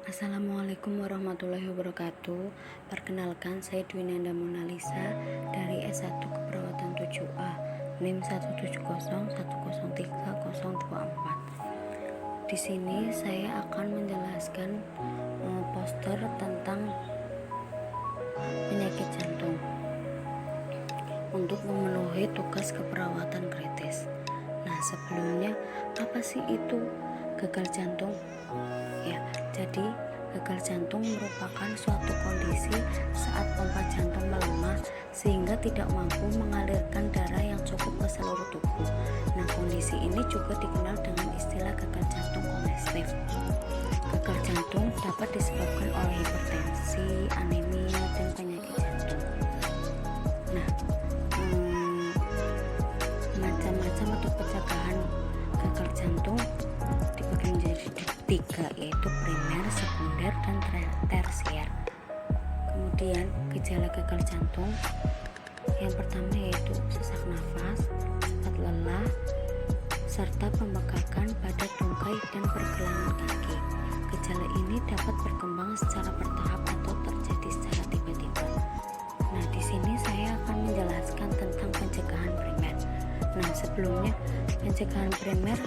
Assalamualaikum warahmatullahi wabarakatuh. Perkenalkan, saya Dwinanda Monalisa dari S1 Keperawatan 7A, NIM 17010030024. Di sini saya akan menjelaskan poster tentang penyakit jantung untuk memenuhi tugas keperawatan kritis. Nah, sebelumnya apa sih itu gagal jantung? Ya, jadi gagal jantung merupakan suatu kondisi saat pompa jantung melemah sehingga tidak mampu mengalirkan darah yang cukup ke seluruh tubuh. Nah, kondisi ini juga dikenal dengan istilah gagal jantung kongestif. Gagal jantung dapat disebabkan oleh hipertensi, anemia, dan penyakit jantung. Nah, macam-macam atau pencegahan gagal jantung dibagi menjadi tiga, yaitu primer, sekunder, dan tersier. Kemudian gejala gagal jantung yang pertama yaitu sesak nafas, cepat lelah, serta pembengkakan pada tungkai dan pergelangan kaki. Gejala ini dapat berkembang secara bertahap atau terjadi secara tiba-tiba. Nah, di sini saya akan menjelaskan tentang pencegahan primer. Nah, sebelumnya pencegahan primer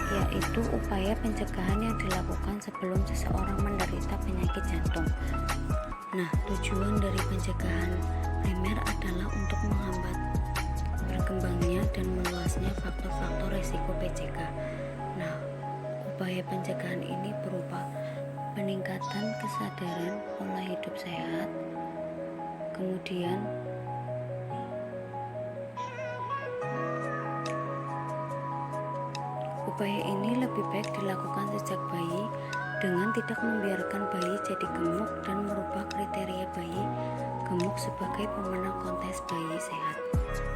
yaitu upaya pencegahan yang dilakukan sebelum seseorang menderita penyakit jantung. Nah, tujuan dari pencegahan primer adalah untuk menghambat berkembangnya dan meluasnya faktor-faktor risiko PCK. Nah, upaya pencegahan ini berupa peningkatan kesadaran pola hidup sehat, kemudian upaya ini lebih baik dilakukan sejak bayi dengan tidak membiarkan bayi jadi gemuk dan merubah kriteria bayi gemuk sebagai pemenang kontes bayi sehat.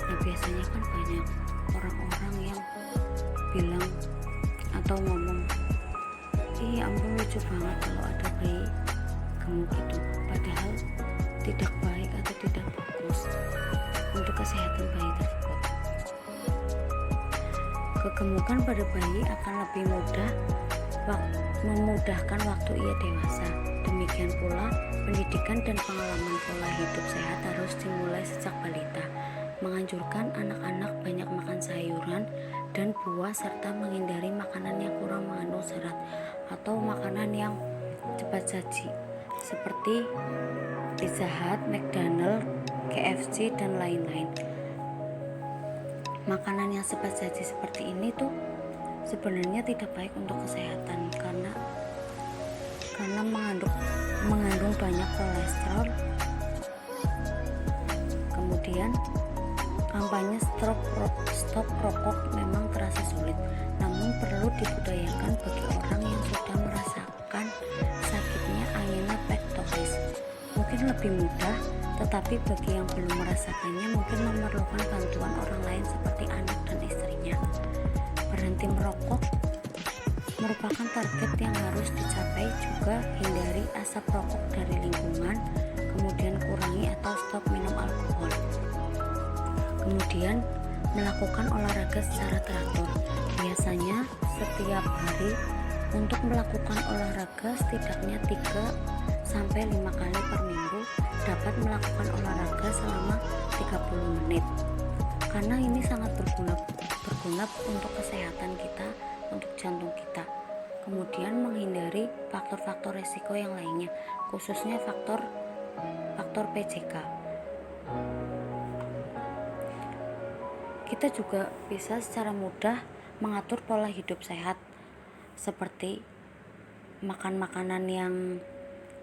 Nah, biasanya kan banyak orang-orang yang bilang atau ngomong, "Ih, ampun, lucu banget kalau ada bayi gemuk itu." Padahal tidak baik atau tidak bagus untuk kesehatan bayi tersebut. Kegemukan pada bayi akan lebih memudahkan waktu ia dewasa. Demikian pula, pendidikan dan pengalaman pola hidup sehat harus dimulai sejak balita. Menganjurkan anak-anak banyak makan sayuran dan buah serta menghindari makanan yang kurang mengandung serat atau makanan yang cepat saji seperti Pizza Hut, McDonald, KFC, dan lain-lain. Makanan yang cepat saji seperti ini tuh sebenarnya tidak baik untuk kesehatan karena mengandung banyak kolesterol. Kemudian kampanye stop rokok memang terasa sulit, namun perlu dibudayakan bagi orang yang sudah merasakan sakitnya angina pectoris. Mungkin lebih mudah, tetapi bagi yang belum merasakannya mungkin memerlukan bantuan orang lain seperti anak dan istrinya. Berhenti merokok merupakan target yang harus dicapai, juga hindari asap rokok dari lingkungan, kemudian kurangi atau stop minum alkohol. Kemudian melakukan olahraga secara teratur. Biasanya setiap hari untuk melakukan olahraga setidaknya 3-5 kali per minggu. Dapat melakukan olahraga selama 30 menit karena ini sangat berguna untuk kesehatan kita, untuk jantung kita. Kemudian menghindari faktor-faktor risiko yang lainnya, khususnya faktor PCK. Kita juga bisa secara mudah mengatur pola hidup sehat seperti makan makanan yang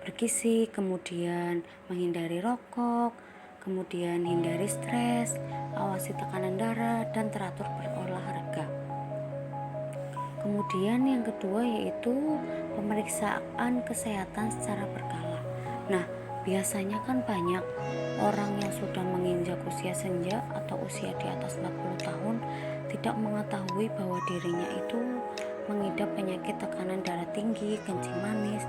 bergizi, kemudian menghindari rokok, kemudian hindari stres, awasi tekanan darah, dan teratur berolahraga. Kemudian yang kedua yaitu pemeriksaan kesehatan secara berkala. Nah, biasanya kan banyak orang yang sudah menginjak usia senja atau usia di atas 40 tahun tidak mengetahui bahwa dirinya itu mengidap penyakit tekanan darah tinggi, kencing manis,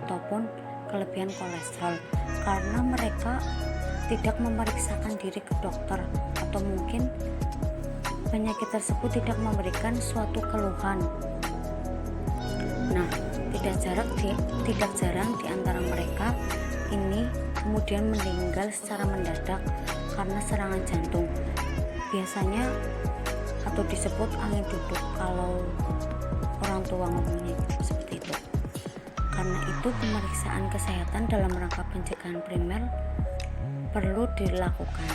ataupun kelebihan kolesterol karena mereka tidak memeriksakan diri ke dokter, atau mungkin penyakit tersebut tidak memberikan suatu keluhan. Nah, tidak tidak jarang di antara mereka ini kemudian meninggal secara mendadak karena serangan jantung, biasanya atau disebut angin duduk kalau orang tua ngomongnya seperti itu. Karena itu pemeriksaan kesehatan dalam rangka pencegahan primer perlu dilakukan,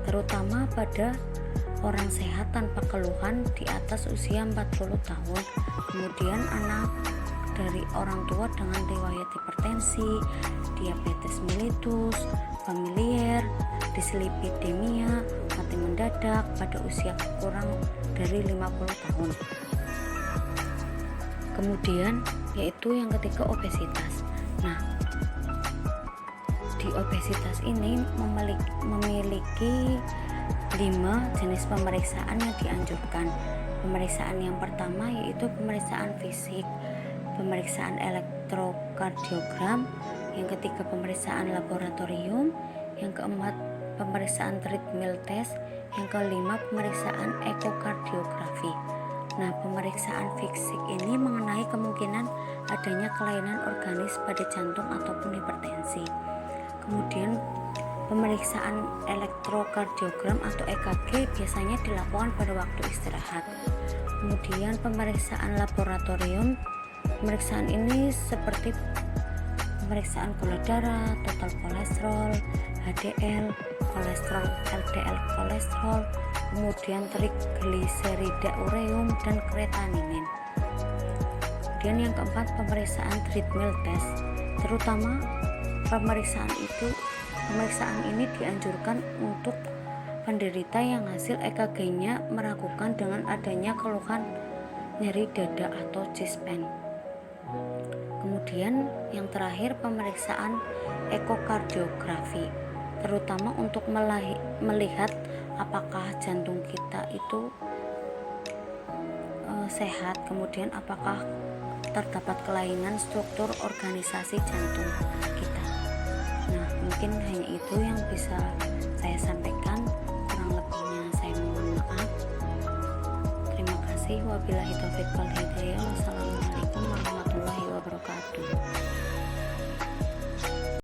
terutama pada orang sehat tanpa keluhan di atas usia 40 tahun, kemudian anak dari orang tua dengan riwayat hipertensi, diabetes mellitus, familiar, dislipidemia, mati mendadak pada usia kurang dari 50 tahun. Kemudian yaitu yang ketiga, obesitas. Nah, di obesitas ini memiliki 5 jenis pemeriksaan yang dianjurkan. Pemeriksaan yang pertama yaitu pemeriksaan fisik, pemeriksaan elektrokardiogram, yang ketiga pemeriksaan laboratorium, yang keempat pemeriksaan treadmill test, yang kelima pemeriksaan ekokardiografi. Nah, pemeriksaan fisik ini mengenai kemungkinan adanya kelainan organis pada jantung ataupun hipertensi. Kemudian pemeriksaan elektrokardiogram atau EKG biasanya dilakukan pada waktu istirahat. Kemudian pemeriksaan laboratorium, pemeriksaan ini seperti pemeriksaan gula darah, total kolesterol, HDL, kolesterol, LDL kolesterol, kemudian trigliserida ureum dan kreatinin. Kemudian yang keempat pemeriksaan treadmill test, terutama pemeriksaan ini dianjurkan untuk penderita yang hasil EKG-nya meragukan dengan adanya keluhan nyeri dada atau chest pain. Kemudian yang terakhir pemeriksaan ekokardiografi, terutama untuk melihat apakah jantung kita itu sehat, kemudian apakah terdapat kelainan struktur organisasi jantung kita. Nah, mungkin hanya itu yang bisa saya sampaikan, kurang lebihnya saya mohon maaf. Terima kasih. Wabillahi taufiq wal hidayah. Wassalamualaikum warahmatullahi wabarakatuh.